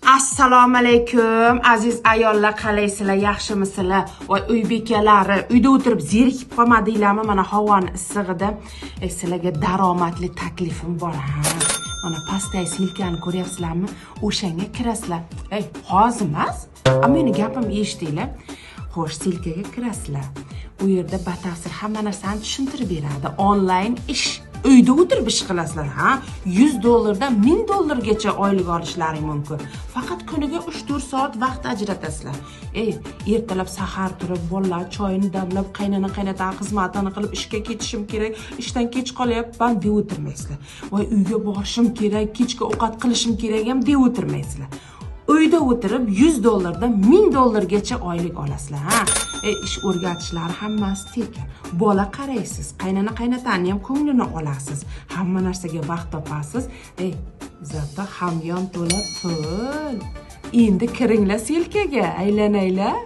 Assalomu alaykum aziz ayollar, qalaysizlar, yaxshimisizlar? Voy uy bekalari, uyda o'tirib zerikib qolmadinglarmi? Mana havoni issig'ida sizlarga daromadli taklifim bor. Mana pastdagi silkani ko'ryapsizlarmi? O'shanga kirasizlar. Hozir emas, ammo meni gapim eshitinglar. Xo'sh, silkaga kirasizlar. U yerda batafsil hamma narsani tushuntirib beradi. Onlayn ish. Uyda o'tirib ish qilasizlar, $100 dan $1000 oylik olishlaring mumkin. Faqat kuniga 3-4 soat vaqt ajratasizlar. Ertalab sahar turib, bolalar choyini damlab, qaynana xizmatini qilib ishga ketishim kerak, ishdan kech qolyapman deb o'tirmaysizlar. Voy uyga borishim kerak, kechki ovqat qilishim kerak ham deb o'tirmaysizlar. Uyda o'tirib $100 dan $1000 oylik olasizlar, ish o'rgatishlari hammasi tekin. Bola qaraysiz, qaynatani ham ko'nglini olasiz. Hamma narsaga vaqt topasiz. Zato hamyon to'la pul. Endi kiringlar silkaga, aylanaylar.